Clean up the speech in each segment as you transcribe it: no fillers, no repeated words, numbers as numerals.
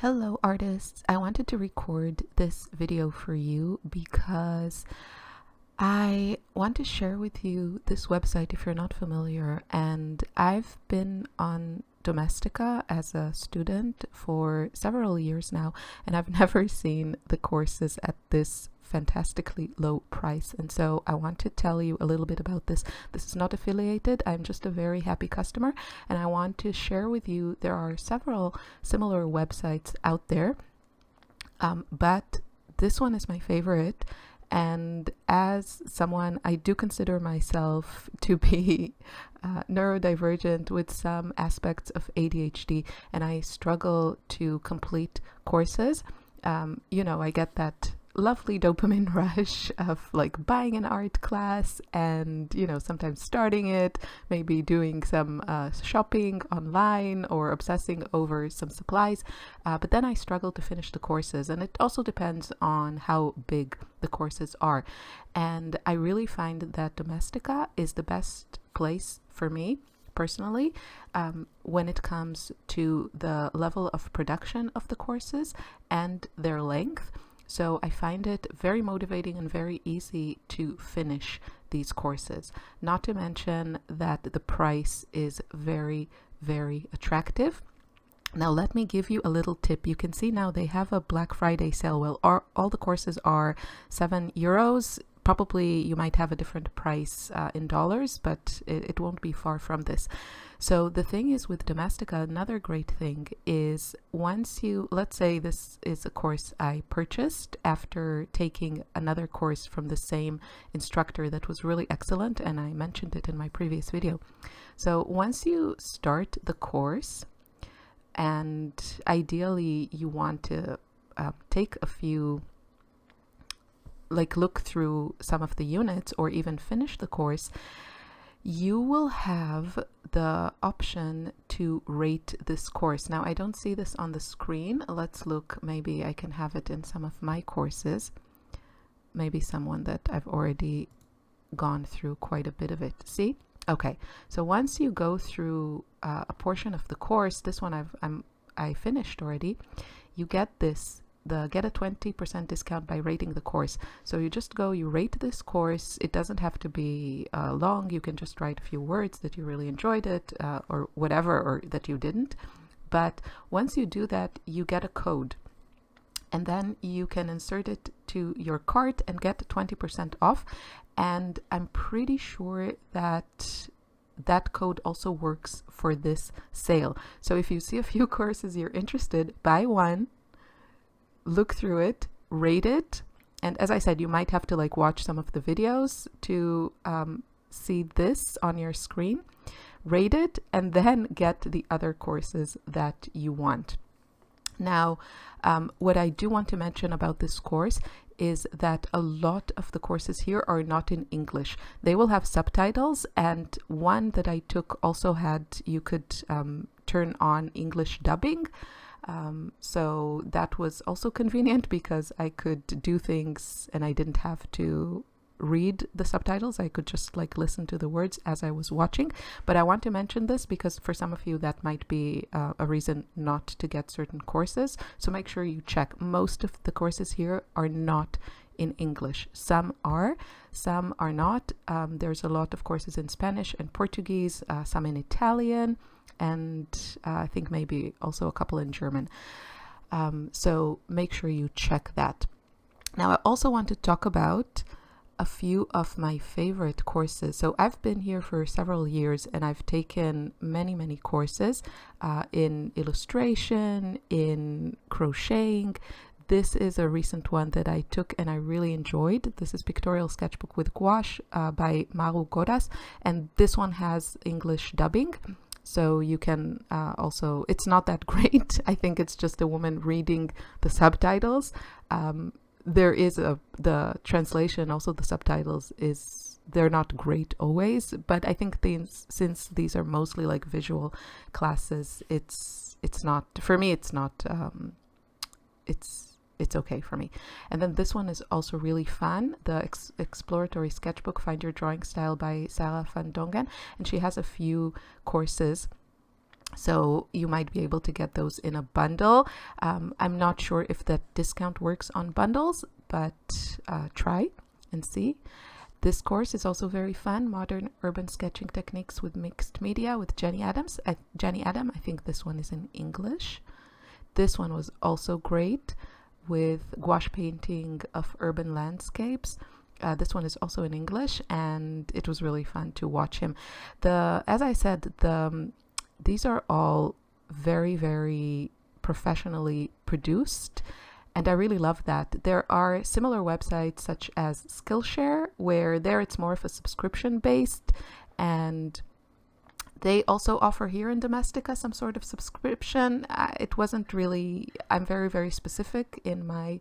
Hello artists, I wanted to record this video for you because I want to share with you this website if you're not familiar, and I've been on Domestika as a student for several years now, and I've never seen the courses at this fantastically low price, and so I want to tell you a little bit about this. This is not affiliated, I'm just a very happy customer, and I want to share with you there are several similar websites out there, but this one is my favorite. And as someone, I do consider myself to be neurodivergent with some aspects of ADHD, and I struggle to complete courses. I get that lovely dopamine rush of like buying an art class and sometimes starting it, maybe doing some shopping online or obsessing over some supplies, but then I struggle to finish the courses, and it also depends on how big the courses are. And I really find that Domestika is the best place for me personally when it comes to the level of production of the courses and their length. So I find it very motivating and very easy to finish these courses. Not to mention that the price is very, very attractive. Now let me give you a little tip. You can see now they have a Black Friday sale. Well, all the courses are €7. Probably you might have a different price in dollars, but it won't be far from this. So the thing is with Domestika, another great thing is once let's say this is a course I purchased after taking another course from the same instructor that was really excellent, and I mentioned it in my previous video. So once you start the course, and ideally you want to take a few, like look through some of the units or even finish the course, you will have the option to rate this course. Now I don't see this on the screen. Let's look, maybe I can have it in some of my courses, maybe someone that I've already gone through quite a bit of it. See? Okay, so once you go through a portion of the course, this one I finished already, you get this, get a 20% discount by rating the course. So you just go, you rate this course. It doesn't have to be long. You can just write a few words that you really enjoyed it or whatever, or that you didn't. But once you do that, you get a code, and then you can insert it to your cart and get 20% off. And I'm pretty sure that that code also works for this sale. So if you see a few courses you're interested, buy one, look through it, rate it, and as I said, you might have to like watch some of the videos to see this on your screen, rate it, and then get the other courses that you want. Now, what I do want to mention about this course is that a lot of the courses here are not in English. They will have subtitles, and one that I took also had, you could turn on English dubbing. So that was also convenient because I could do things and I didn't have to read the subtitles. I could just like listen to the words as I was watching. But I want to mention this because for some of you that might be a reason not to get certain courses. So make sure you check. Most of the courses here are not in English. Some are not. There's a lot of courses in Spanish and Portuguese, some in Italian, and I think maybe also a couple in German. So make sure you check that. Now I also want to talk about a few of my favorite courses. So I've been here for several years and I've taken many courses in illustration, in crocheting. This is a recent one that I took and I really enjoyed. This is Pictorial Sketchbook with Gouache by Maru Godas, and this one has English dubbing. So you can also, it's not that great. I think it's just a woman reading the subtitles. There is the translation, also the subtitles they're not great always, but I think since these are mostly like visual classes, it's not, for me, it's not, it's okay for me. And then this one is also really fun, the exploratory sketchbook, Find Your Drawing Style by Sarah van Dongen, and she has a few courses So you might be able to get those in a bundle. I'm not sure if that discount works on bundles, but try and see. This course is also very fun, Modern Urban Sketching Techniques with Mixed Media with Jenny Adams. Jenny Adam, I think this one is in English. This one was also great with gouache painting of urban landscapes. This one is also in English, and it was really fun to watch him. As I said, these are all very, very professionally produced, and I really love that. There are similar websites such as Skillshare, where there it's more of a subscription based, and they also offer here in Domestika some sort of subscription. It wasn't really, I'm very, very specific in my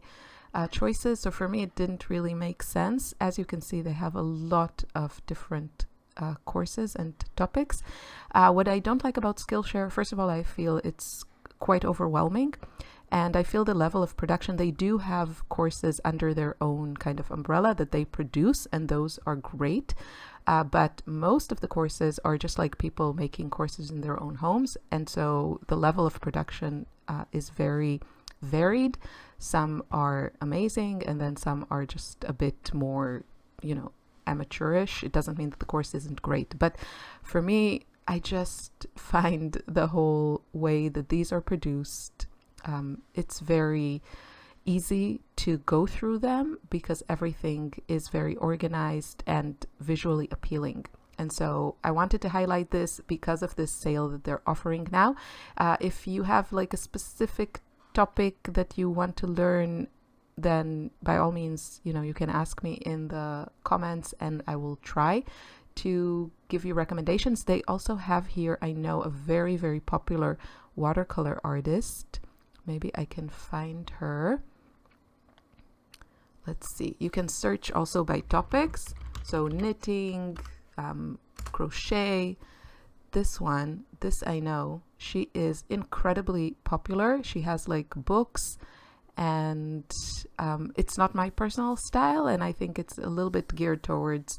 choices, so for me it didn't really make sense. As you can see, they have a lot of different courses and topics. What I don't like about Skillshare, first of all, I feel it's quite overwhelming, and I feel the level of production. They do have courses under their own kind of umbrella that they produce, and those are great. But most of the courses are just like people making courses in their own homes, and so the level of production is very varied. Some are amazing, and then some are just a bit more, amateurish. It doesn't mean that the course isn't great, but for me, I just find the whole way that these are produced, it's very easy to go through them because everything is very organized and visually appealing. And so I wanted to highlight this because of this sale that they're offering now. If you have like a specific topic that you want to learn, then by all means, you can ask me in the comments and I will try to give you recommendations. They also have here, I know, a very, very popular watercolor artist. Maybe I can find her. Let's see. You can search also by topics. So knitting, crochet. This I know, she is incredibly popular. She has like books, and it's not my personal style, and I think it's a little bit geared towards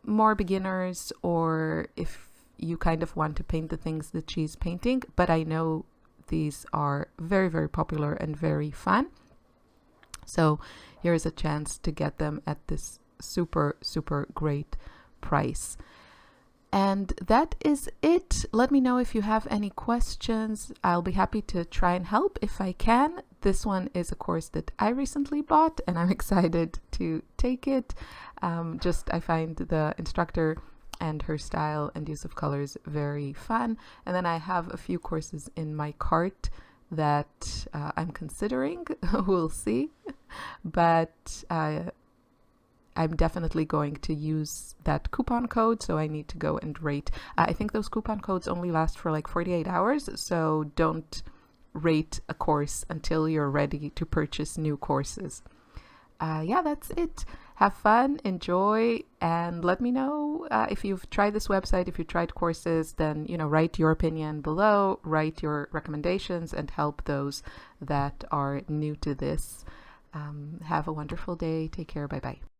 more beginners, or if you kind of want to paint the things that she's painting. But I know these are very, very popular and very fun. So here's a chance to get them at this super, super great price. And that is it. Let me know if you have any questions. I'll be happy to try and help if I can. This one is a course that I recently bought, and I'm excited to take it. I find the instructor and her style and use of colors very fun. And then I have a few courses in my cart that I'm considering. We'll see. But I'm definitely going to use that coupon code, so I need to go and rate. I think those coupon codes only last for like 48 hours, so don't rate a course until you're ready to purchase new courses. Yeah, that's it. Have fun, enjoy, and let me know if you've tried this website, if you tried courses, then, write your opinion below, write your recommendations, and help those that are new to this. Have a wonderful day. Take care. Bye-bye.